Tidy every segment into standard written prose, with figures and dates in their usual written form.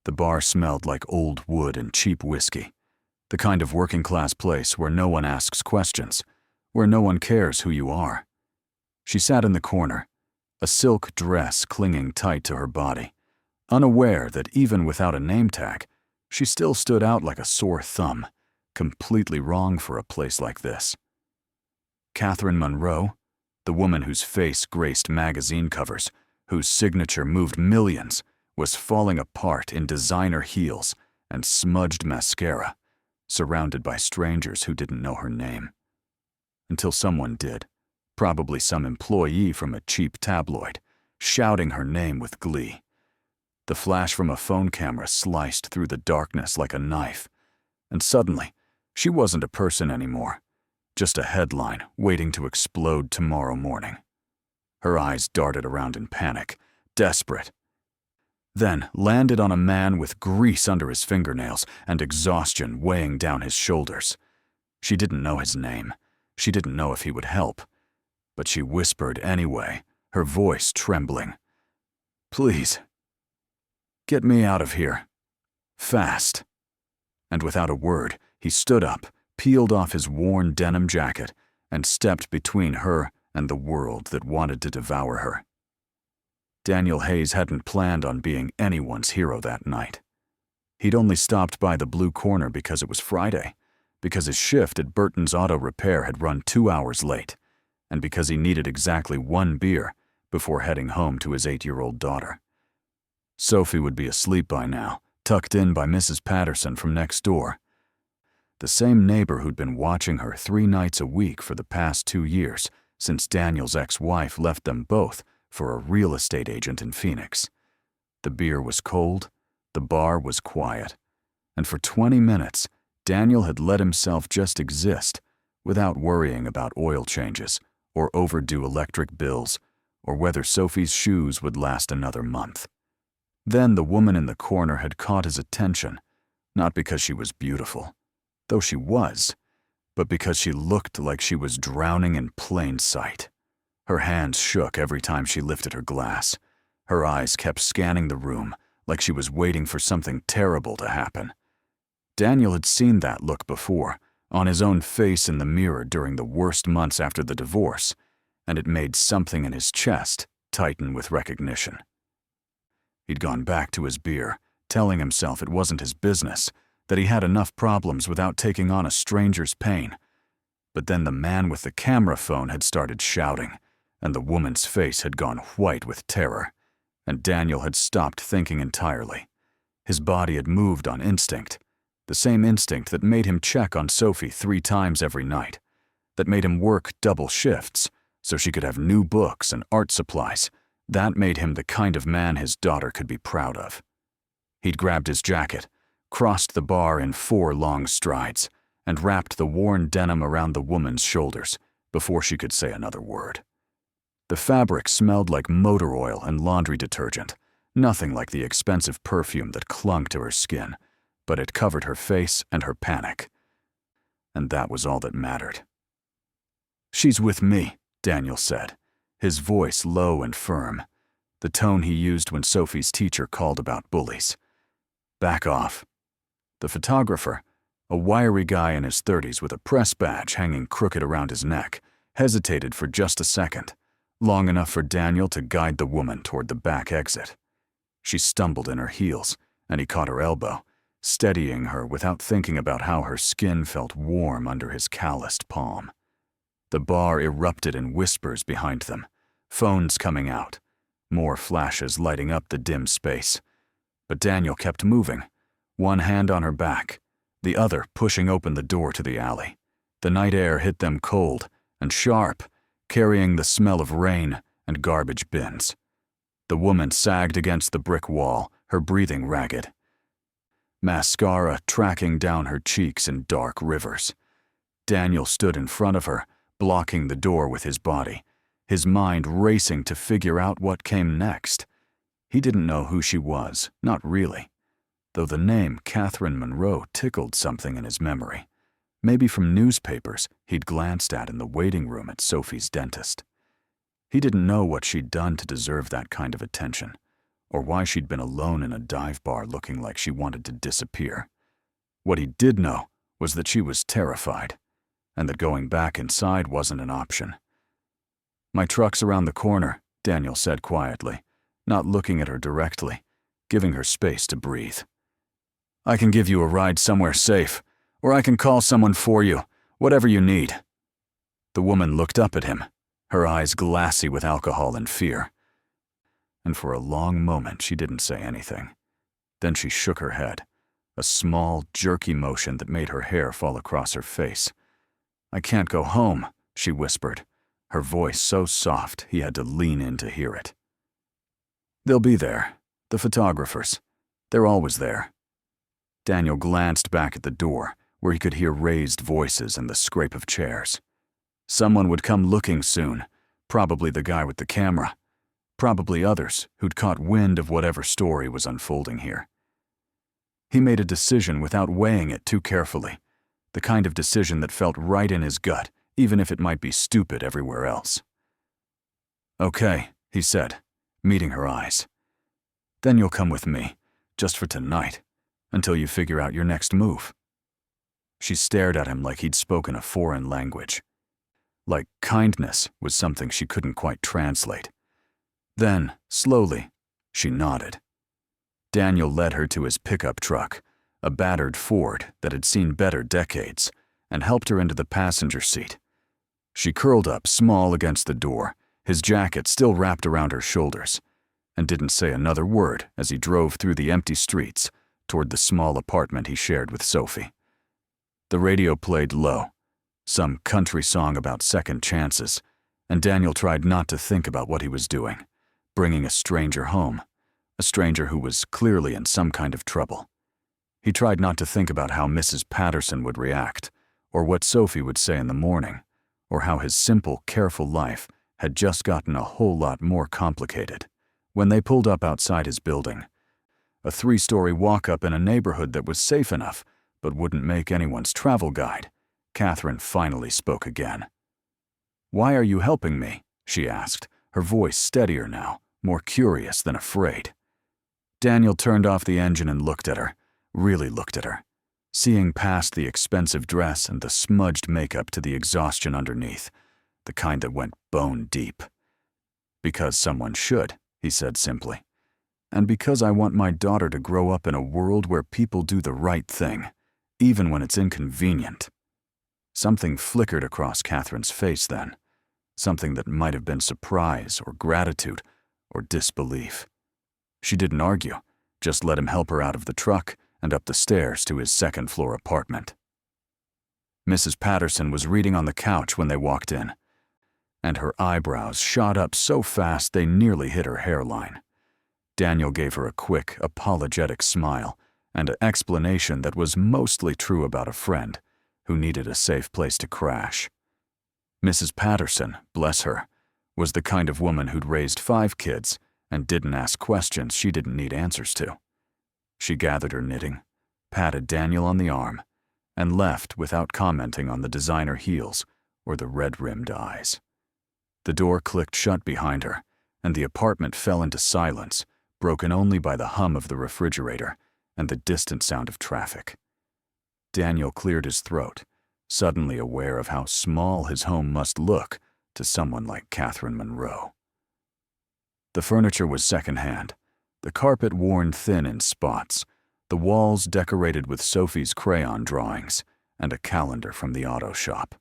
The bar smelled like old wood and cheap whiskey, the kind of working-class place where no one asks questions, where no one cares who you are. She sat in the corner, a silk dress clinging tight to her body, unaware that even without a name tag, she still stood out like a sore thumb, completely wrong for a place like this. Catherine Monroe, the woman whose face graced magazine covers, whose signature moved millions, was falling apart in designer heels and smudged mascara, surrounded by strangers who didn't know her name. Until someone did, probably some employee from a cheap tabloid, shouting her name with glee. The flash from a phone camera sliced through the darkness like a knife, and suddenly, she wasn't a person anymore, just a headline waiting to explode tomorrow morning. Her eyes darted around in panic, desperate, then landed on a man with grease under his fingernails and exhaustion weighing down his shoulders. She didn't know his name. She didn't know if he would help. But she whispered anyway, her voice trembling. "Please, get me out of here. Fast." And without a word, he stood up, peeled off his worn denim jacket, and stepped between her and the world that wanted to devour her. Daniel Hayes hadn't planned on being anyone's hero that night. He'd only stopped by the Blue Corner because it was Friday, because his shift at Burton's Auto Repair had run 2 hours late, and because he needed exactly 1 beer before heading home to his 8-year-old daughter. Sophie would be asleep by now, tucked in by Mrs. Patterson from next door. The same neighbor who'd been watching her 3 nights a week for the past 2 years since Daniel's ex-wife left them both for a real estate agent in Phoenix. The beer was cold, the bar was quiet, and for 20 minutes, Daniel had let himself just exist without worrying about oil changes or overdue electric bills or whether Sophie's shoes would last another month. Then the woman in the corner had caught his attention, not because she was beautiful, though she was, but because she looked like she was drowning in plain sight. Her hands shook every time she lifted her glass. Her eyes kept scanning the room like she was waiting for something terrible to happen. Daniel had seen that look before, on his own face in the mirror during the worst months after the divorce, and it made something in his chest tighten with recognition. He'd gone back to his beer, telling himself it wasn't his business, that he had enough problems without taking on a stranger's pain. But then the man with the camera phone had started shouting, and the woman's face had gone white with terror, and Daniel had stopped thinking entirely. His body had moved on instinct, the same instinct that made him check on Sophie 3 times every night, that made him work double shifts so she could have new books and art supplies. That made him the kind of man his daughter could be proud of. He'd grabbed his jacket, crossed the bar in 4 long strides, and wrapped the worn denim around the woman's shoulders before she could say another word. The fabric smelled like motor oil and laundry detergent, nothing like the expensive perfume that clung to her skin, but it covered her face and her panic. And that was all that mattered. "She's with me," Daniel said, his voice low and firm, the tone he used when Sophie's teacher called about bullies. "Back off." The photographer, a wiry guy in his 30s with a press badge hanging crooked around his neck, hesitated for just a second, long enough for Daniel to guide the woman toward the back exit. She stumbled in her heels, and he caught her elbow, steadying her without thinking about how her skin felt warm under his calloused palm. The bar erupted in whispers behind them, phones coming out, more flashes lighting up the dim space. But Daniel kept moving, one hand on her back, the other pushing open the door to the alley. The night air hit them cold and sharp, carrying the smell of rain and garbage bins. The woman sagged against the brick wall, her breathing ragged, mascara tracking down her cheeks in dark rivers. Daniel stood in front of her, blocking the door with his body, his mind racing to figure out what came next. He didn't know who she was, not really, though the name Catherine Monroe tickled something in his memory, maybe from newspapers he'd glanced at in the waiting room at Sophie's dentist. He didn't know what she'd done to deserve that kind of attention, or why she'd been alone in a dive bar looking like she wanted to disappear. What he did know was that she was terrified, and that going back inside wasn't an option. "My truck's around the corner," Daniel said quietly, not looking at her directly, giving her space to breathe. "I can give you a ride somewhere safe, or I can call someone for you, whatever you need." The woman looked up at him, her eyes glassy with alcohol and fear. And for a long moment she didn't say anything. Then she shook her head, a small, jerky motion that made her hair fall across her face. "I can't go home," she whispered, her voice so soft he had to lean in to hear it. "They'll be there, the photographers. They're always there." Daniel glanced back at the door, where he could hear raised voices and the scrape of chairs. Someone would come looking soon, probably the guy with the camera, probably others who'd caught wind of whatever story was unfolding here. He made a decision without weighing it too carefully, the kind of decision that felt right in his gut, even if it might be stupid everywhere else. "Okay," he said, meeting her eyes. "Then you'll come with me, just for tonight, until you figure out your next move." She stared at him like he'd spoken a foreign language. Like kindness was something she couldn't quite translate. Then, slowly, she nodded. Daniel led her to his pickup truck, a battered Ford that had seen better decades, and helped her into the passenger seat. She curled up small against the door, his jacket still wrapped around her shoulders, and didn't say another word as he drove through the empty streets toward the small apartment he shared with Sophie. The radio played low, some country song about second chances, and Daniel tried not to think about what he was doing, bringing a stranger home, a stranger who was clearly in some kind of trouble. He tried not to think about how Mrs. Patterson would react, or what Sophie would say in the morning, or how his simple, careful life had just gotten a whole lot more complicated. When they pulled up outside his building, a 3-story walk-up in a neighborhood that was safe enough but wouldn't make anyone's travel guide, Catherine finally spoke again. "Why are you helping me?" she asked, her voice steadier now, more curious than afraid. Daniel turned off the engine and looked at her, really looked at her, seeing past the expensive dress and the smudged makeup to the exhaustion underneath, the kind that went bone deep. "Because someone should," he said simply. "And because I want my daughter to grow up in a world where people do the right thing, even when it's inconvenient." Something flickered across Catherine's face then, something that might have been surprise or gratitude or disbelief. She didn't argue, just let him help her out of the truck and up the stairs to his second-floor apartment. Mrs. Patterson was reading on the couch when they walked in, and her eyebrows shot up so fast they nearly hit her hairline. Daniel gave her a quick, apologetic smile and an explanation that was mostly true about a friend who needed a safe place to crash. Mrs. Patterson, bless her, was the kind of woman who'd raised 5 kids and didn't ask questions she didn't need answers to. She gathered her knitting, patted Daniel on the arm, and left without commenting on the designer heels or the red-rimmed eyes. The door clicked shut behind her, and the apartment fell into silence, broken only by the hum of the refrigerator and the distant sound of traffic. Daniel cleared his throat, suddenly aware of how small his home must look to someone like Catherine Monroe. The furniture was secondhand, the carpet worn thin in spots, the walls decorated with Sophie's crayon drawings, and a calendar from the auto shop.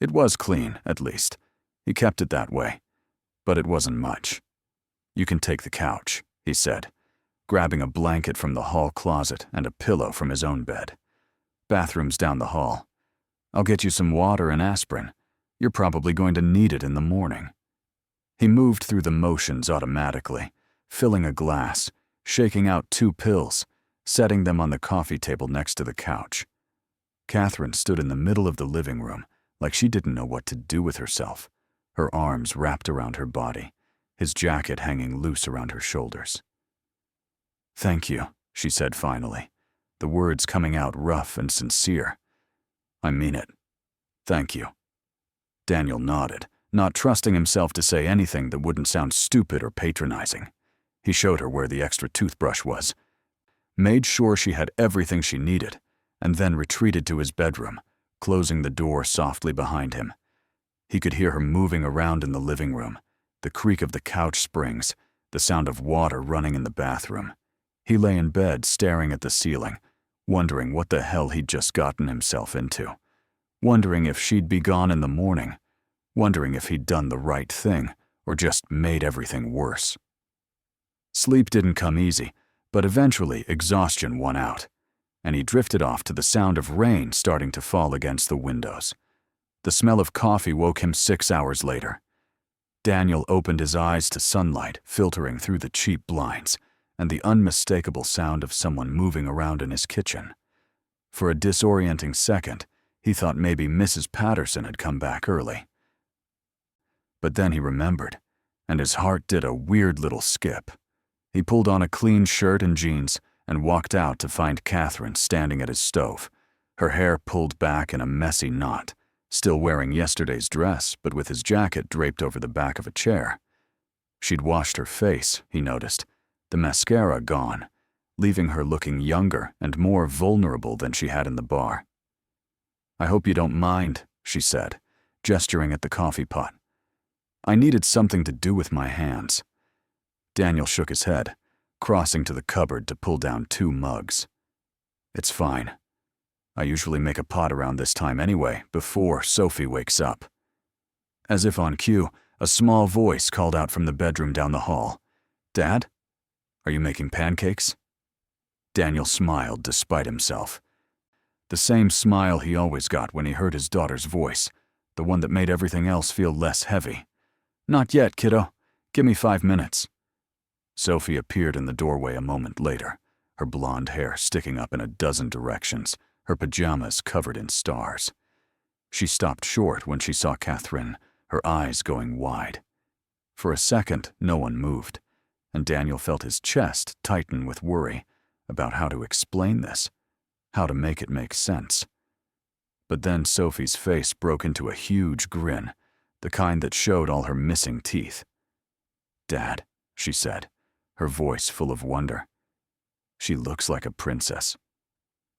It was clean, at least. He kept it that way, but it wasn't much. "You can take the couch," he said, grabbing a blanket from the hall closet and a pillow from his own bed. "Bathroom's down the hall. I'll get you some water and aspirin. You're probably going to need it in the morning." He moved through the motions automatically, filling a glass, shaking out 2 pills, setting them on the coffee table next to the couch. Catherine stood in the middle of the living room like she didn't know what to do with herself, her arms wrapped around her body, his jacket hanging loose around her shoulders. "Thank you," she said finally, the words coming out rough and sincere. "I mean it. Thank you." Daniel nodded, not trusting himself to say anything that wouldn't sound stupid or patronizing. He showed her where the extra toothbrush was, made sure she had everything she needed, and then retreated to his bedroom, closing the door softly behind him. He could hear her moving around in the living room, the creak of the couch springs, the sound of water running in the bathroom. He lay in bed staring at the ceiling, wondering what the hell he'd just gotten himself into, wondering if she'd be gone in the morning, wondering if he'd done the right thing or just made everything worse. Sleep didn't come easy, but eventually exhaustion won out, and he drifted off to the sound of rain starting to fall against the windows. The smell of coffee woke him 6 hours later. Daniel opened his eyes to sunlight filtering through the cheap blinds and the unmistakable sound of someone moving around in his kitchen. For a disorienting second, he thought maybe Mrs. Patterson had come back early. But then he remembered, and his heart did a weird little skip. He pulled on a clean shirt and jeans and walked out to find Catherine standing at his stove, her hair pulled back in a messy knot, still wearing yesterday's dress but with his jacket draped over the back of a chair. She'd washed her face, he noticed, the mascara gone, leaving her looking younger and more vulnerable than she had in the bar. "I hope you don't mind," she said, gesturing at the coffee pot. "I needed something to do with my hands." Daniel shook his head, crossing to the cupboard to pull down 2 mugs. "It's fine. I usually make a pot around this time anyway, before Sophie wakes up." As if on cue, a small voice called out from the bedroom down the hall. "Dad? Are you making pancakes?" Daniel smiled despite himself. The same smile he always got when he heard his daughter's voice, the one that made everything else feel less heavy. "Not yet, kiddo. Give me 5 minutes." Sophie appeared in the doorway a moment later, her blonde hair sticking up in a dozen directions, her pajamas covered in stars. She stopped short when she saw Catherine, her eyes going wide. For a second, no one moved, and Daniel felt his chest tighten with worry about how to explain this, how to make it make sense. But then Sophie's face broke into a huge grin, the kind that showed all her missing teeth. "Dad," she said, her voice full of wonder. "She looks like a princess."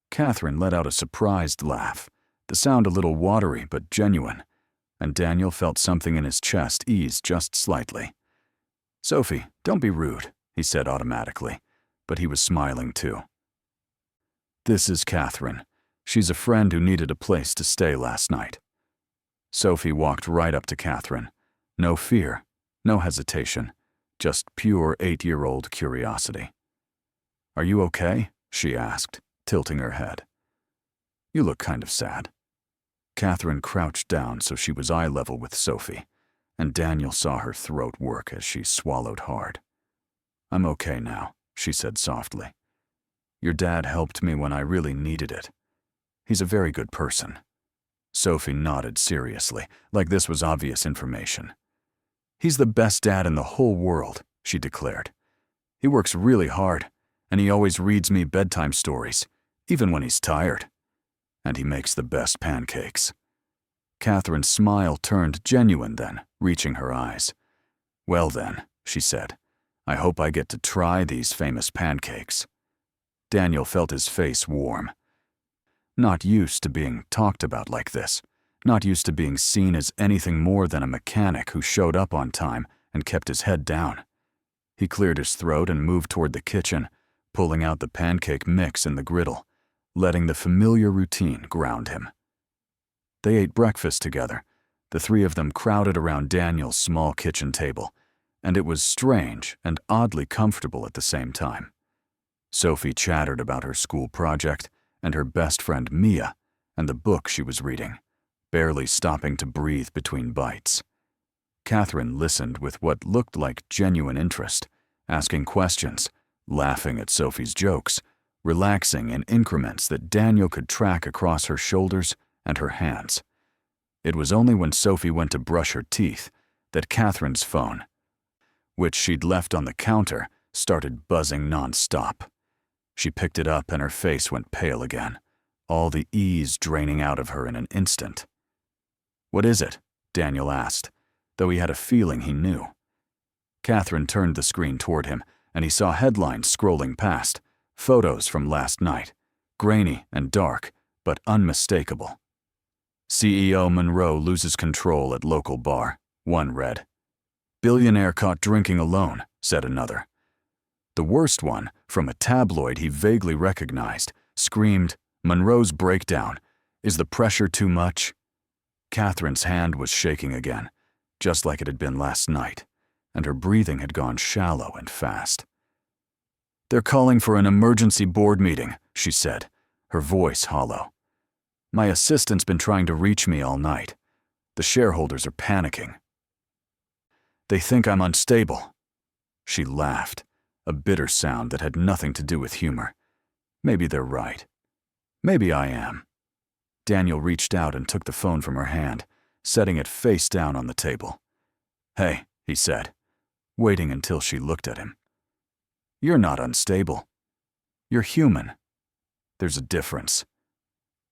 Catherine let out a surprised laugh, the sound a little watery but genuine, and Daniel felt something in his chest ease just slightly. "Sophie, don't be rude," he said automatically, but he was smiling too. "This is Catherine. She's a friend who needed a place to stay last night." Sophie walked right up to Catherine. No fear, no hesitation, just pure 8-year-old curiosity. "Are you okay?" she asked, tilting her head. "You look kind of sad." Catherine crouched down so she was eye level with Sophie, and Daniel saw her throat work as she swallowed hard. "I'm okay now," she said softly. "Your dad helped me when I really needed it. He's a very good person." Sophie nodded seriously, like this was obvious information. "He's the best dad in the whole world," she declared. "He works really hard, and he always reads me bedtime stories, even when he's tired. And he makes the best pancakes." Catherine's smile turned genuine then, reaching her eyes. "Well then," she said, "I hope I get to try these famous pancakes." Daniel felt his face warm. Not used to being talked about like this, not used to being seen as anything more than a mechanic who showed up on time and kept his head down. He cleared his throat and moved toward the kitchen, pulling out the pancake mix in the griddle, letting the familiar routine ground him. They ate breakfast together, the 3 of them crowded around Daniel's small kitchen table, and it was strange and oddly comfortable at the same time. Sophie chattered about her school project and her best friend Mia and the book she was reading, barely stopping to breathe between bites. Catherine listened with what looked like genuine interest, asking questions, laughing at Sophie's jokes, relaxing in increments that Daniel could track across her shoulders and her hands. It was only when Sophie went to brush her teeth that Catherine's phone, which she'd left on the counter, started buzzing nonstop. She picked it up and her face went pale again, all the ease draining out of her in an instant. "What is it?" Daniel asked, though he had a feeling he knew. Catherine turned the screen toward him, and he saw headlines scrolling past, photos from last night, grainy and dark, but unmistakable. CEO Monroe loses control at local bar, one read. Billionaire caught drinking alone, said another. The worst one, from a tabloid he vaguely recognized, screamed, Monroe's breakdown. Is the pressure too much? Catherine's hand was shaking again, just like it had been last night, and her breathing had gone shallow and fast. They're calling for an emergency board meeting, she said, her voice hollow. My assistant's been trying to reach me all night. The shareholders are panicking. They think I'm unstable. She laughed, a bitter sound that had nothing to do with humor. Maybe they're right. Maybe I am. Daniel reached out and took the phone from her hand, setting it face down on the table. Hey, he said, waiting until she looked at him. You're not unstable. You're human. There's a difference.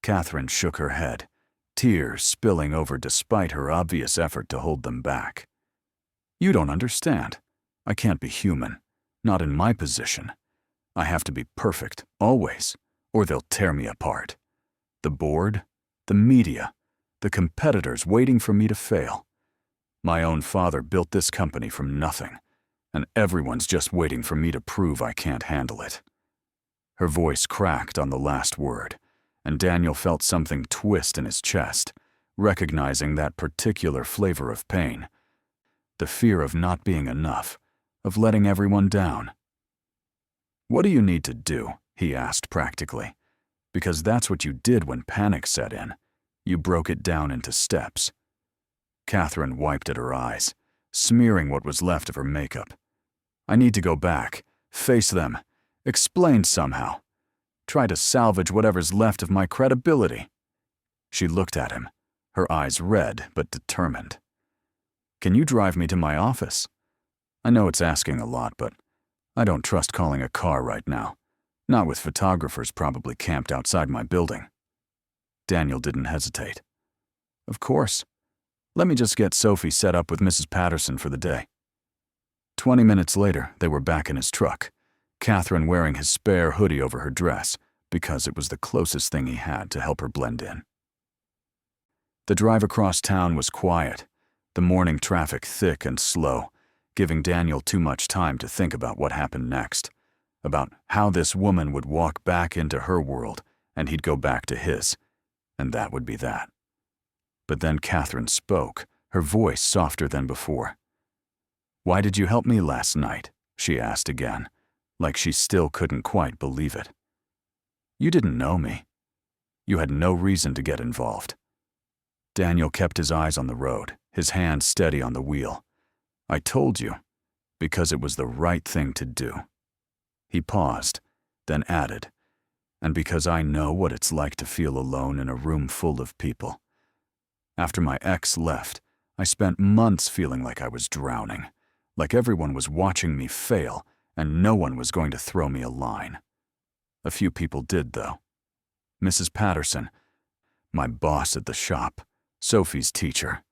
Catherine shook her head, tears spilling over despite her obvious effort to hold them back. You don't understand. I can't be human. Not in my position. I have to be perfect, always, or they'll tear me apart. The board, the media, the competitors waiting for me to fail. My own father built this company from nothing, and everyone's just waiting for me to prove I can't handle it. Her voice cracked on the last word, and Daniel felt something twist in his chest, recognizing that particular flavor of pain. The fear of not being enough, of letting everyone down. What do you need to do? He asked practically, because that's what you did when panic set in. You broke it down into steps. Catherine wiped at her eyes, smearing what was left of her makeup. I need to go back, face them, explain somehow. Try to salvage whatever's left of my credibility. She looked at him, her eyes red but determined. Can you drive me to my office? I know it's asking a lot, but I don't trust calling a car right now. Not with photographers probably camped outside my building. Daniel didn't hesitate. Of course. Let me just get Sophie set up with Mrs. Patterson for the day. 20 minutes later, they were back in his truck, Catherine wearing his spare hoodie over her dress because it was the closest thing he had to help her blend in. The drive across town was quiet, the morning traffic thick and slow, giving Daniel too much time to think about what happened next, about how this woman would walk back into her world and he'd go back to his, and that would be that. But then Catherine spoke, her voice softer than before. Why did you help me last night? She asked again, like she still couldn't quite believe it. You didn't know me. You had no reason to get involved. Daniel kept his eyes on the road, his hand steady on the wheel. I told you, because it was the right thing to do. He paused, then added, and because I know what it's like to feel alone in a room full of people. After my ex left, I spent months feeling like I was drowning, like everyone was watching me fail and no one was going to throw me a line. A few people did, though. Mrs. Patterson, my boss at the shop, Sophie's teacher.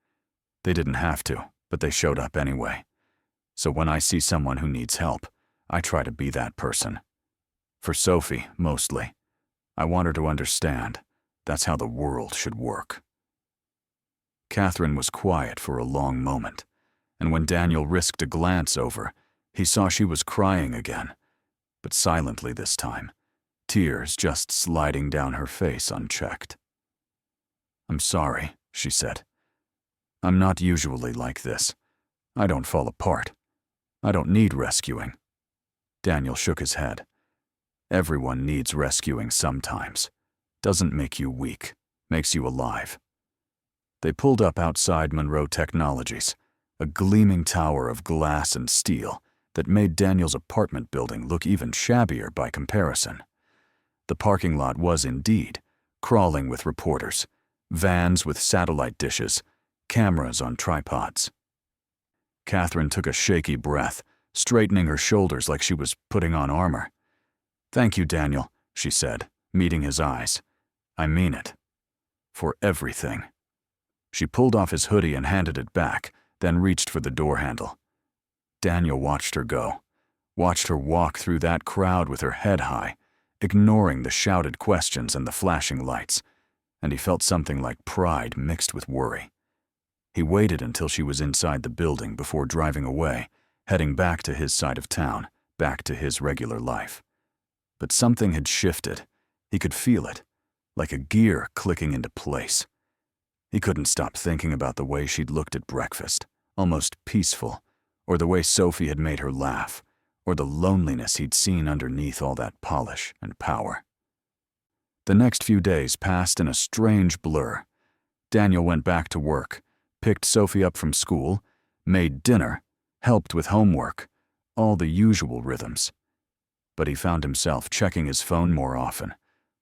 They didn't have to, but they showed up anyway. So when I see someone who needs help, I try to be that person. For Sophie, mostly. I want her to understand that's how the world should work. Catherine was quiet for a long moment, and when Daniel risked a glance over, he saw she was crying again, but silently this time, tears just sliding down her face unchecked. I'm sorry, she said. I'm not usually like this. I don't fall apart. I don't need rescuing. Daniel shook his head. Everyone needs rescuing sometimes. Doesn't make you weak, makes you alive. They pulled up outside Monroe Technologies, a gleaming tower of glass and steel that made Daniel's apartment building look even shabbier by comparison. The parking lot was indeed crawling with reporters, vans with satellite dishes, cameras on tripods. Catherine took a shaky breath, straightening her shoulders like she was putting on armor. Thank you, Daniel, she said, meeting his eyes. I mean it. For everything. She pulled off his hoodie and handed it back, then reached for the door handle. Daniel watched her go, watched her walk through that crowd with her head high, ignoring the shouted questions and the flashing lights, and he felt something like pride mixed with worry. He waited until she was inside the building before driving away, heading back to his side of town, back to his regular life. But something had shifted. He could feel it, like a gear clicking into place. He couldn't stop thinking about the way she'd looked at breakfast, almost peaceful, or the way Sophie had made her laugh, or the loneliness he'd seen underneath all that polish and power. The next few days passed in a strange blur. Daniel went back to work, picked Sophie up from school, made dinner, helped with homework, all the usual rhythms. But he found himself checking his phone more often,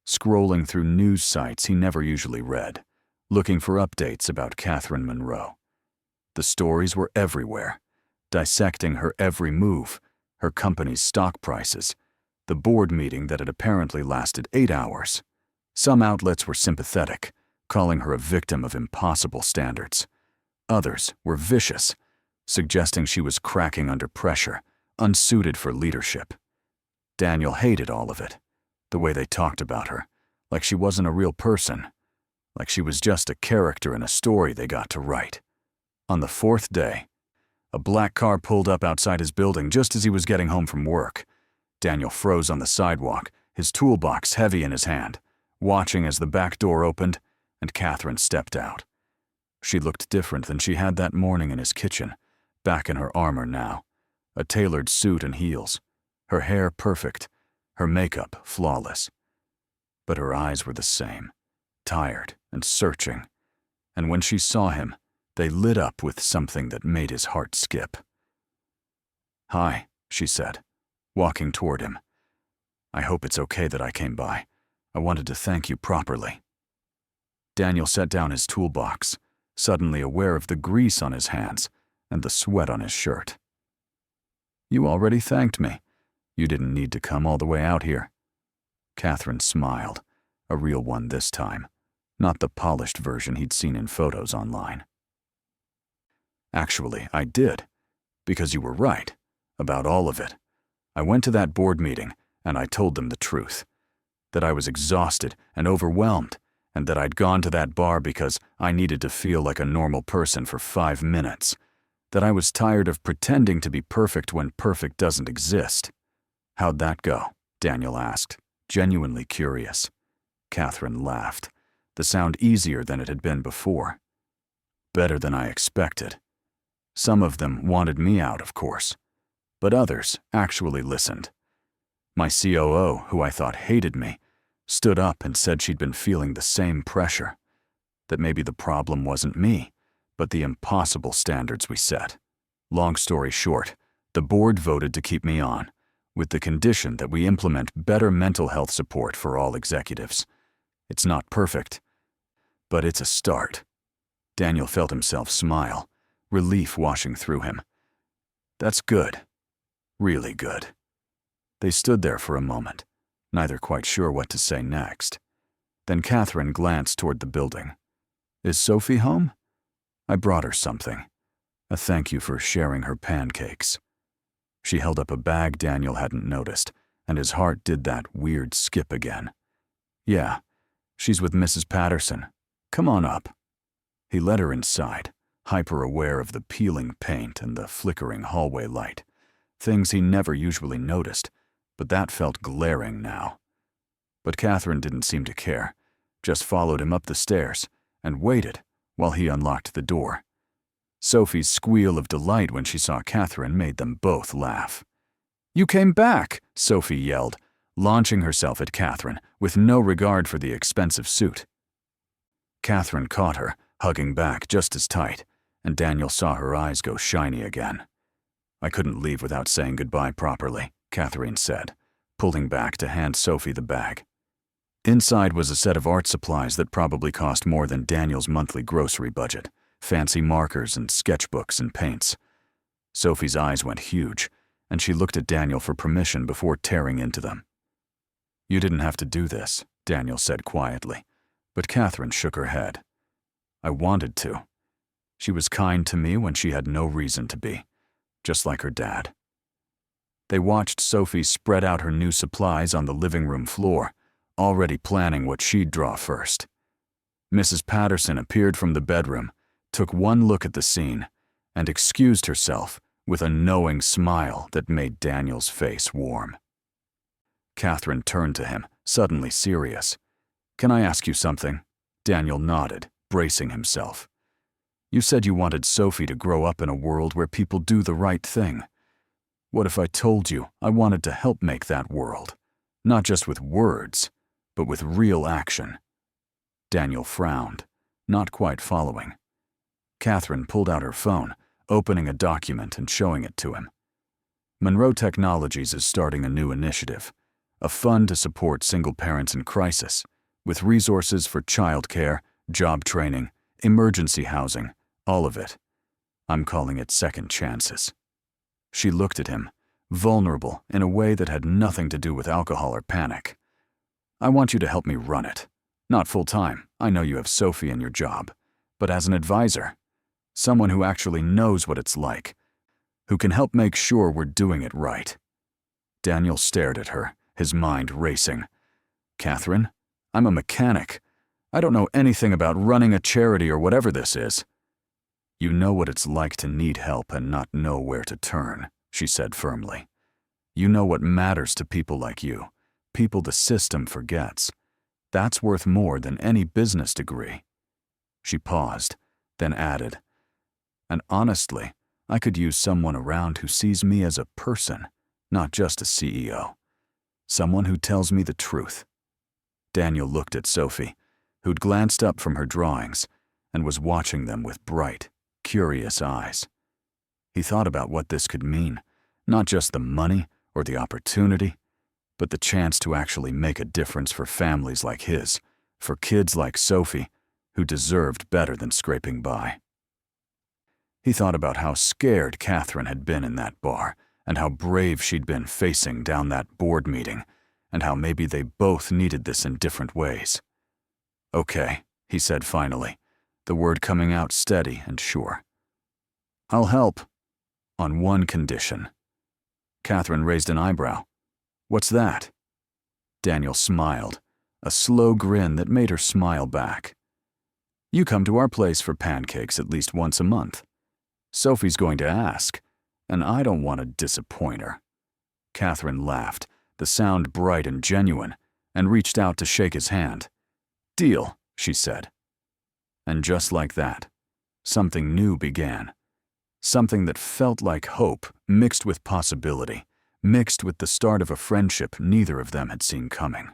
scrolling through news sites he never usually read, looking for updates about Catherine Monroe. The stories were everywhere, dissecting her every move, her company's stock prices, the board meeting that had apparently lasted 8 hours. Some outlets were sympathetic, calling her a victim of impossible standards. Others were vicious, suggesting she was cracking under pressure, unsuited for leadership. Daniel hated all of it, the way they talked about her, like she wasn't a real person, like she was just a character in a story they got to write. On the 4th day, a black car pulled up outside his building just as he was getting home from work. Daniel froze on the sidewalk, his toolbox heavy in his hand, watching as the back door opened and Catherine stepped out. She looked different than she had that morning in his kitchen, back in her armor now, a tailored suit and heels, her hair perfect, her makeup flawless. But her eyes were the same, tired and searching, and when she saw him, they lit up with something that made his heart skip. "Hi," she said, walking toward him. "I hope it's okay that I came by. I wanted to thank you properly." Daniel set down his toolbox, suddenly aware of the grease on his hands and the sweat on his shirt. "You already thanked me. You didn't need to come all the way out here." Catherine smiled, a real one this time, not the polished version he'd seen in photos online. "Actually, I did, because you were right, about all of it. I went to that board meeting, and I told them the truth, that I was exhausted and overwhelmed, and that I'd gone to that bar because I needed to feel like a normal person for 5 minutes, that I was tired of pretending to be perfect when perfect doesn't exist." "How'd that go?" Daniel asked, genuinely curious. Catherine laughed, the sound easier than it had been before. "Better than I expected. Some of them wanted me out, of course, but others actually listened. My COO, who I thought hated me, stood up and said she'd been feeling the same pressure, that maybe the problem wasn't me, but the impossible standards we set. Long story short, the board voted to keep me on, with the condition that we implement better mental health support for all executives. It's not perfect, but it's a start." Daniel felt himself smile, relief washing through him. "That's good. Really good." They stood there for a moment, neither quite sure what to say next. Then Catherine glanced toward the building. "Is Sophie home? I brought her something. A thank you for sharing her pancakes." She held up a bag Daniel hadn't noticed, and his heart did that weird skip again. "Yeah, she's with Mrs. Patterson. Come on up." He led her inside, hyper-aware of the peeling paint and the flickering hallway light, things he never usually noticed, but that felt glaring now. But Catherine didn't seem to care, just followed him up the stairs and waited while he unlocked the door. Sophie's squeal of delight when she saw Catherine made them both laugh. "You came back!" Sophie yelled, launching herself at Catherine with no regard for the expensive suit. Catherine caught her, hugging back just as tight, and Daniel saw her eyes go shiny again. "I couldn't leave without saying goodbye properly," Catherine said, pulling back to hand Sophie the bag. Inside was a set of art supplies that probably cost more than Daniel's monthly grocery budget, fancy markers and sketchbooks and paints. Sophie's eyes went huge, and she looked at Daniel for permission before tearing into them. "You didn't have to do this," Daniel said quietly, but Catherine shook her head. "I wanted to. She was kind to me when she had no reason to be, just like her dad." They watched Sophie spread out her new supplies on the living room floor, already planning what she'd draw first. Mrs. Patterson appeared from the bedroom, took one look at the scene, and excused herself with a knowing smile that made Daniel's face warm. Catherine turned to him, suddenly serious. "Can I ask you something?" Daniel nodded, bracing himself. "You said you wanted Sophie to grow up in a world where people do the right thing. What if I told you I wanted to help make that world? Not just with words, but with real action." Daniel frowned, not quite following. Catherine pulled out her phone, opening a document and showing it to him. Monroe Technologies is starting a new initiative, a fund to support single parents in crisis, with resources for childcare, job training, emergency housing, all of it. I'm calling it Second Chances. She looked at him, vulnerable in a way that had nothing to do with alcohol or panic. "I want you to help me run it. Not full-time, I know you have Sophie in your job, but as an advisor. Someone who actually knows what it's like, who can help make sure we're doing it right." Daniel stared at her, his mind racing. "Catherine, I'm a mechanic. I don't know anything about running a charity or whatever this is." "You know what it's like to need help and not know where to turn," she said firmly. "You know what matters to people like you, people the system forgets. That's worth more than any business degree." She paused, then added, "And honestly, I could use someone around who sees me as a person, not just a CEO. Someone who tells me the truth." Daniel looked at Sophie, who'd glanced up from her drawings and was watching them with bright, curious eyes. He thought about what this could mean, not just the money or the opportunity, but the chance to actually make a difference for families like his, for kids like Sophie, who deserved better than scraping by. He thought about how scared Catherine had been in that bar, and how brave she'd been facing down that board meeting, and how maybe they both needed this in different ways. "Okay," he said finally, the word coming out steady and sure. "I'll help, on one condition." Catherine raised an eyebrow. "What's that?" Daniel smiled, a slow grin that made her smile back. "You come to our place for pancakes at least once a month. Sophie's going to ask, and I don't want to disappoint her." Catherine laughed, the sound bright and genuine, and reached out to shake his hand. "Deal," she said. And just like that, something new began. Something that felt like hope mixed with possibility, mixed with the start of a friendship neither of them had seen coming.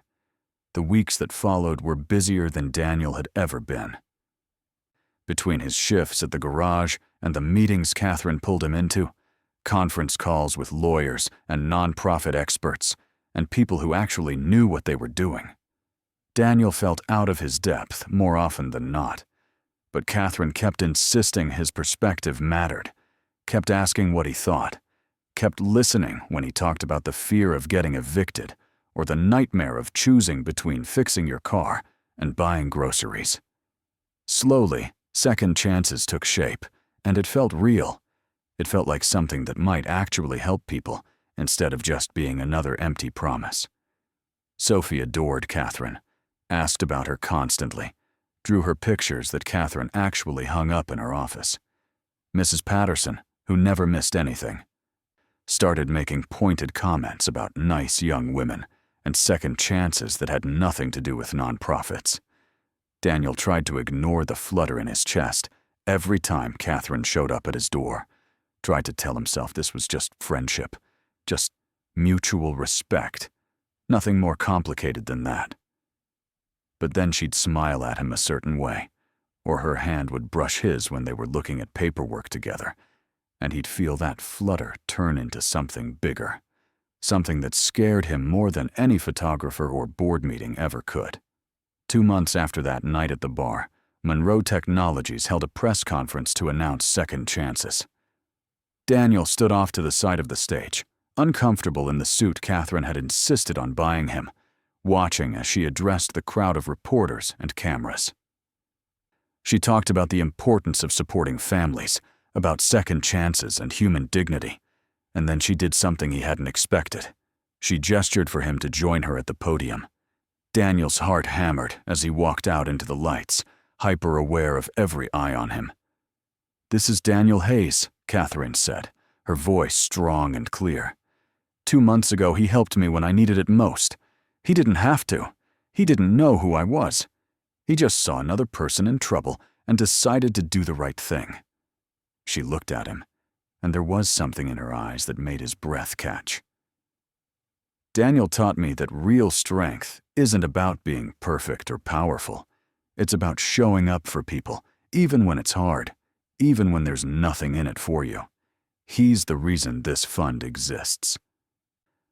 The weeks that followed were busier than Daniel had ever been. Between his shifts at the garage and the meetings Catherine pulled him into, conference calls with lawyers and nonprofit experts, and people who actually knew what they were doing, Daniel felt out of his depth more often than not. But Catherine kept insisting his perspective mattered, kept asking what he thought, kept listening when he talked about the fear of getting evicted or the nightmare of choosing between fixing your car and buying groceries. Slowly, second chances took shape, and it felt real. It felt like something that might actually help people instead of just being another empty promise. Sophie adored Catherine, asked about her constantly, drew her pictures that Catherine actually hung up in her office. Mrs. Patterson, who never missed anything, started making pointed comments about nice young women and second chances that had nothing to do with nonprofits. Daniel tried to ignore the flutter in his chest every time Catherine showed up at his door, tried to tell himself this was just friendship, just mutual respect, nothing more complicated than that. But then she'd smile at him a certain way, or her hand would brush his when they were looking at paperwork together, and he'd feel that flutter turn into something bigger, something that scared him more than any photographer or board meeting ever could. 2 months after that night at the bar, Monroe Technologies held a press conference to announce second chances. Daniel stood off to the side of the stage, uncomfortable in the suit Catherine had insisted on buying him, watching as she addressed the crowd of reporters and cameras. She talked about the importance of supporting families, about second chances and human dignity, And then she did something he hadn't expected. She gestured for him to join her at the podium. Daniel's heart hammered as he walked out into the lights, hyper-aware of every eye on him. "This is Daniel Hayes," Catherine said, her voice strong and clear. "2 months ago, he helped me when I needed it most. He didn't have to. He didn't know who I was. He just saw another person in trouble and decided to do the right thing." She looked at him, and there was something in her eyes that made his breath catch. "Daniel taught me that real strength isn't about being perfect or powerful. It's about showing up for people, even when it's hard, even when there's nothing in it for you. He's the reason this fund exists.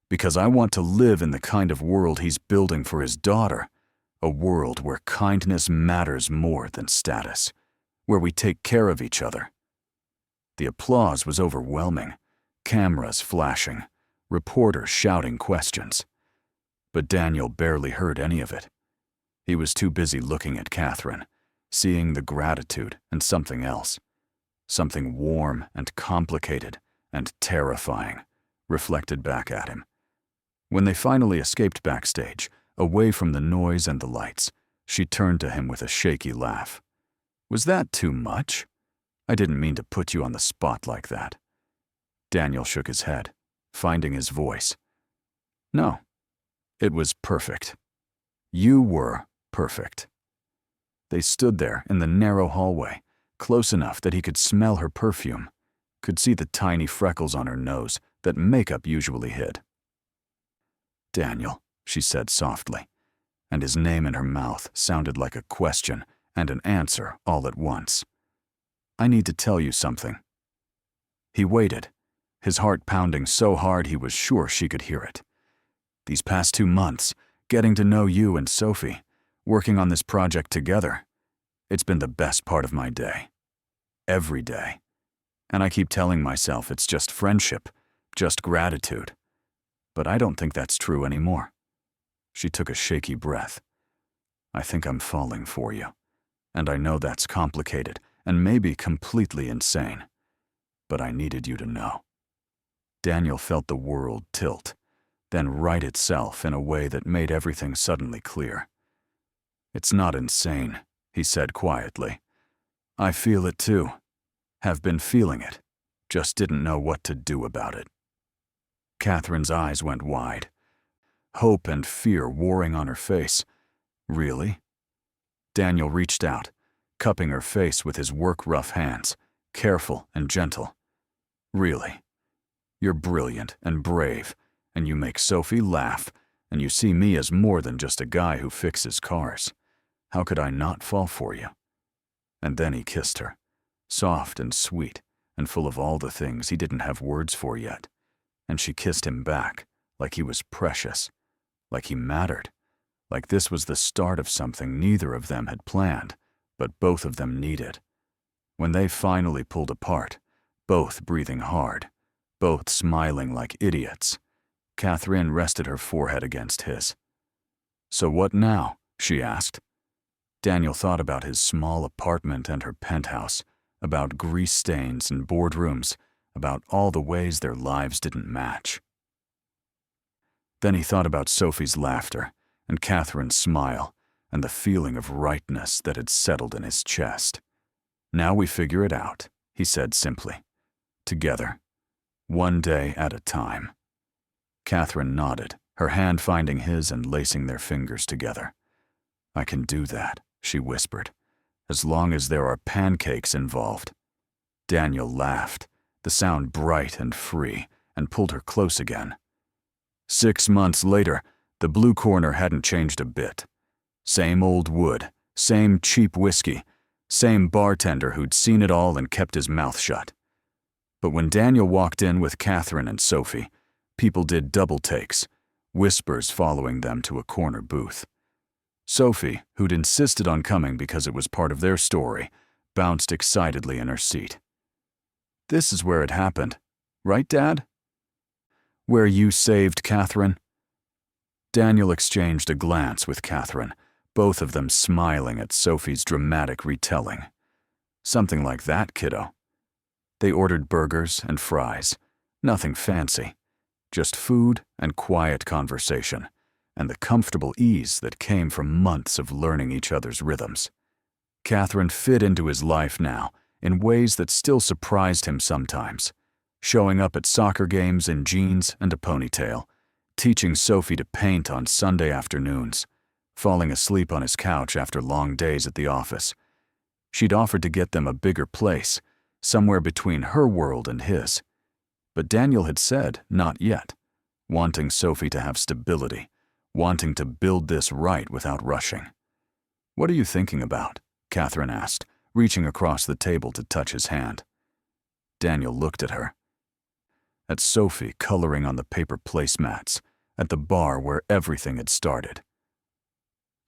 Because I want to live in the kind of world he's building for his daughter, a world where kindness matters more than status, where we take care of each other." The applause was overwhelming, cameras flashing, reporters shouting questions. But Daniel barely heard any of it. He was too busy looking at Catherine, seeing the gratitude and something else, something warm and complicated and terrifying, reflected back at him. When they finally escaped backstage, away from the noise and the lights, she turned to him with a shaky laugh. "Was that too much? I didn't mean to put you on the spot like that." Daniel shook his head, finding his voice. "No, it was perfect. You were perfect." They stood there in the narrow hallway, close enough that he could smell her perfume, could see the tiny freckles on her nose that makeup usually hid. "Daniel," she said softly, and his name in her mouth sounded like a question and an answer all at once. "I need to tell you something." He waited, his heart pounding so hard he was sure she could hear it. "These past 2 months, getting to know you and Sophie, working on this project together, it's been the best part of my day. Every day. And I keep telling myself it's just friendship, just gratitude. But I don't think that's true anymore." She took a shaky breath. "I think I'm falling for you. And I know that's complicated and maybe completely insane. But I needed you to know." Daniel felt the world tilt, then right itself in a way that made everything suddenly clear. "It's not insane," he said quietly. "I feel it too. Have been feeling it. Just didn't know what to do about it." Catherine's eyes went wide, hope and fear warring on her face. "Really?" Daniel reached out, cupping her face with his work-rough hands, careful and gentle. "Really? You're brilliant and brave, and you make Sophie laugh, and you see me as more than just a guy who fixes cars. How could I not fall for you?" And then he kissed her, soft and sweet, and full of all the things he didn't have words for yet. And she kissed him back, like he was precious, like he mattered, like this was the start of something neither of them had planned, but both of them needed. When they finally pulled apart, both breathing hard, both smiling like idiots, Catherine rested her forehead against his. "So what now?" she asked. Daniel thought about his small apartment and her penthouse, about grease stains and boardrooms, about all the ways their lives didn't match. Then he thought about Sophie's laughter and Catherine's smile and the feeling of rightness that had settled in his chest. "Now we figure it out," he said simply. "Together. One day at a time." Catherine nodded, her hand finding his and lacing their fingers together. "I can do that," she whispered, "as long as there are pancakes involved." Daniel laughed, the sound bright and free, and pulled her close again. 6 months later, the Blue Corner hadn't changed a bit. Same old wood, same cheap whiskey, same bartender who'd seen it all and kept his mouth shut. But when Daniel walked in with Catherine and Sophie, people did double takes, whispers following them to a corner booth. Sophie, who'd insisted on coming because it was part of their story, bounced excitedly in her seat. "This is where it happened, right, Dad?" "Where you saved Catherine?" Daniel exchanged a glance with Catherine, both of them smiling at Sophie's dramatic retelling. "Something like that, kiddo." They ordered burgers and fries, Nothing fancy, just food and quiet conversation, and the comfortable ease that came from months of learning each other's rhythms. Catherine fit into his life now in ways that still surprised him sometimes, showing up at soccer games in jeans and a ponytail, teaching Sophie to paint on Sunday afternoons, falling asleep on his couch after long days at the office. She'd offered to get them a bigger place, somewhere between her world and his. But Daniel had said, not yet, wanting Sophie to have stability, wanting to build this right without rushing. "What are you thinking about?" Catherine asked, reaching across the table to touch his hand. Daniel looked at her. At Sophie coloring on the paper placemats, at the bar where everything had started.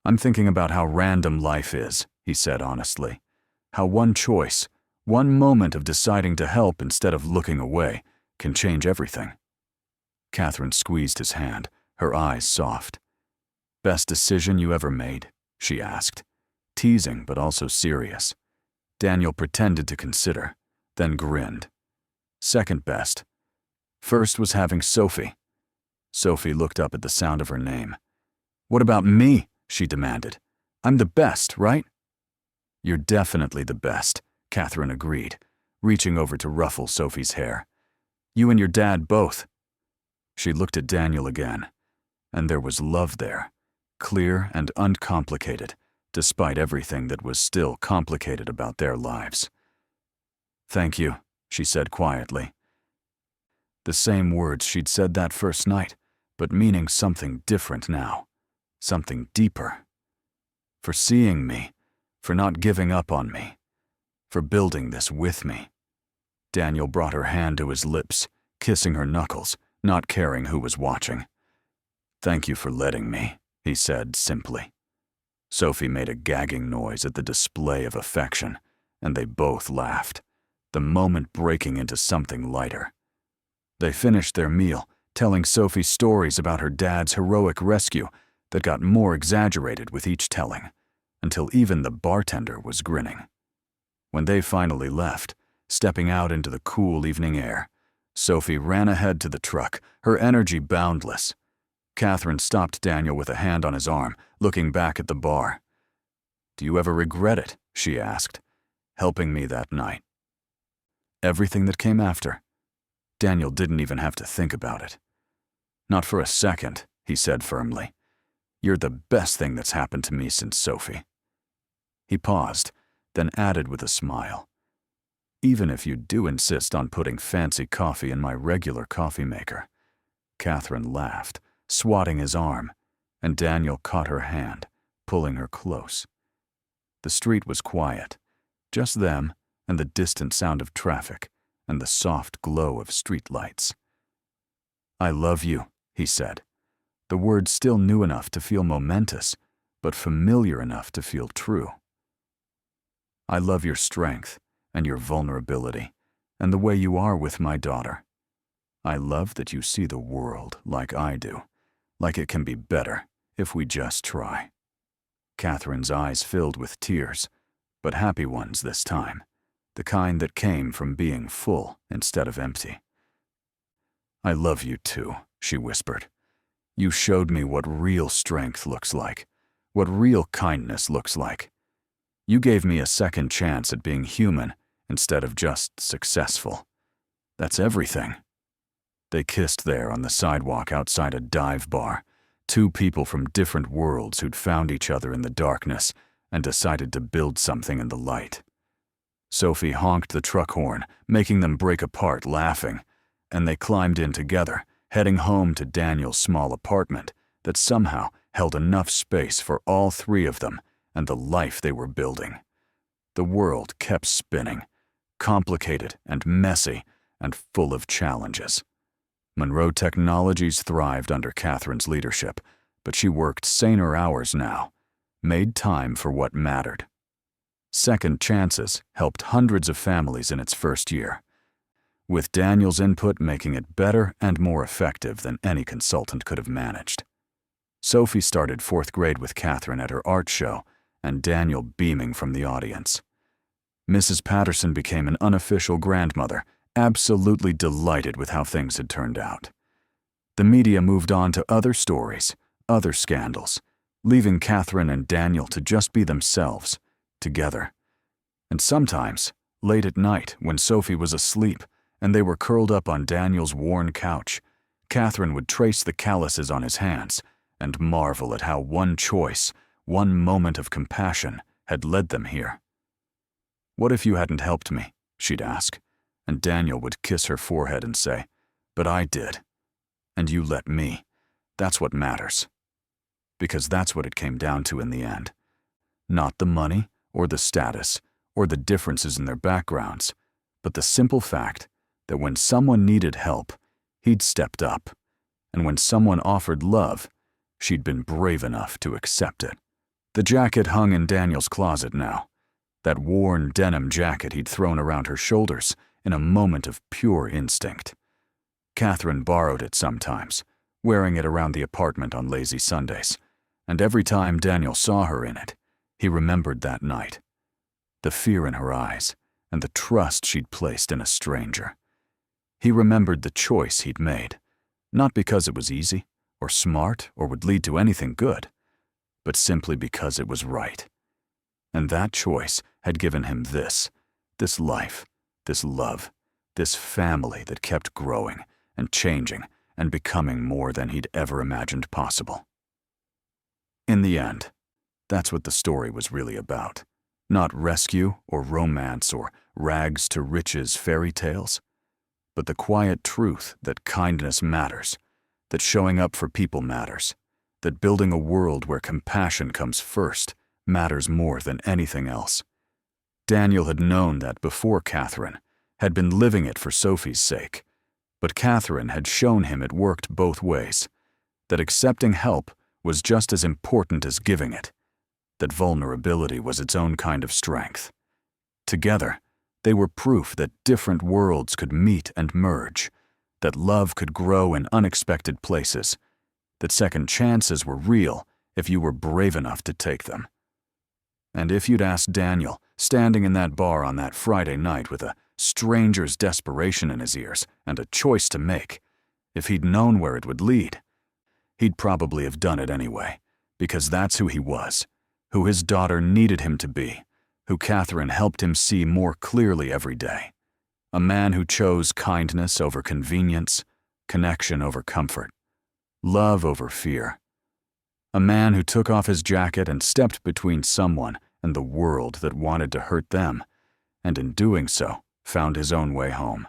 "I'm thinking about how random life is," he said honestly. "How one choice, one moment of deciding to help instead of looking away, can change everything." Catherine squeezed his hand, her eyes soft. "Best decision you ever made?" she asked, teasing but also serious. Daniel pretended to consider, then grinned. "Second best. First was having Sophie." Sophie looked up at the sound of her name. "What about me?" she demanded. "I'm the best, right?" "You're definitely the best," Catherine agreed, reaching over to ruffle Sophie's hair. "You and your dad both." She looked at Daniel again, and there was love there, clear and uncomplicated, despite everything that was still complicated about their lives. "Thank you," she said quietly. The same words she'd said that first night, but meaning something different now, something deeper. For seeing me, for not giving up on me, for building this with me. Daniel brought her hand to his lips, kissing her knuckles, not caring who was watching. "Thank you for letting me," he said simply. Sophie made a gagging noise at the display of affection, and they both laughed, the moment breaking into something lighter. They finished their meal, telling Sophie stories about her dad's heroic rescue that got more exaggerated with each telling, until even the bartender was grinning. When they finally left, stepping out into the cool evening air, Sophie ran ahead to the truck, her energy boundless. Catherine stopped Daniel with a hand on his arm, looking back at the bar. "Do you ever regret it?" she asked, "helping me that night?" "Everything that came after." Daniel didn't even have to think about it. "Not for a second," he said firmly. "You're the best thing that's happened to me since Sophie." He paused, then added with a smile. "Even if you do insist on putting fancy coffee in my regular coffee maker." Catherine laughed, swatting his arm, and Daniel caught her hand, pulling her close. The street was quiet, just them and the distant sound of traffic and the soft glow of streetlights. "I love you," he said, the words still new enough to feel momentous, but familiar enough to feel true. "I love your strength and your vulnerability and the way you are with my daughter. I love that you see the world like I do, like it can be better if we just try." Catherine's eyes filled with tears, but happy ones this time, the kind that came from being full instead of empty. "I love you too," she whispered. "You showed me what real strength looks like, what real kindness looks like. You gave me a second chance at being human instead of just successful. That's everything." They kissed there on the sidewalk outside a dive bar, two people from different worlds who'd found each other in the darkness and decided to build something in the light. Sophie honked the truck horn, making them break apart laughing, and they climbed in together, heading home to Daniel's small apartment that somehow held enough space for all three of them and the life they were building. The world kept spinning, complicated and messy and full of challenges. Monroe Technologies thrived under Catherine's leadership, but she worked saner hours now, made time for what mattered. Second chances helped hundreds of families in its first year, with Daniel's input making it better and more effective than any consultant could have managed. Sophie started 4th grade with Catherine at her art show, and Daniel beaming from the audience. Mrs. Patterson became an unofficial grandmother, absolutely delighted with how things had turned out. The media moved on to other stories, other scandals, leaving Catherine and Daniel to just be themselves, together. And sometimes, late at night, when Sophie was asleep and they were curled up on Daniel's worn couch, Catherine would trace the calluses on his hands and marvel at how one choice, one moment of compassion, had led them here. "What if you hadn't helped me?" she'd ask, and Daniel would kiss her forehead and say, "But I did. And you let me. That's what matters." Because that's what it came down to in the end. Not the money, or the status, or the differences in their backgrounds, but the simple fact that when someone needed help, he'd stepped up, and when someone offered love, she'd been brave enough to accept it. The jacket hung in Daniel's closet now, that worn denim jacket he'd thrown around her shoulders in a moment of pure instinct. Catherine borrowed it sometimes, wearing it around the apartment on lazy Sundays, and every time Daniel saw her in it, he remembered that night. The fear in her eyes, and the trust she'd placed in a stranger. He remembered the choice he'd made, not because it was easy, or smart, or would lead to anything good, but simply because it was right. And that choice had given him this life, this love, this family that kept growing and changing and becoming more than he'd ever imagined possible. In the end, that's what the story was really about. Not rescue or romance or rags to riches fairy tales, but the quiet truth that kindness matters, that showing up for people matters, that building a world where compassion comes first matters more than anything else. Daniel had known that before Catherine, had been living it for Sophie's sake, but Catherine had shown him it worked both ways, that accepting help was just as important as giving it, that vulnerability was its own kind of strength. Together, they were proof that different worlds could meet and merge, that love could grow in unexpected places, that second chances were real if you were brave enough to take them. And if you'd asked Daniel, standing in that bar on that Friday night with a stranger's desperation in his ears and a choice to make, if he'd known where it would lead, he'd probably have done it anyway, because that's who he was, who his daughter needed him to be, who Catherine helped him see more clearly every day. A man who chose kindness over convenience, connection over comfort, love over fear. A man who took off his jacket and stepped between someone and the world that wanted to hurt them, and in doing so, found his own way home.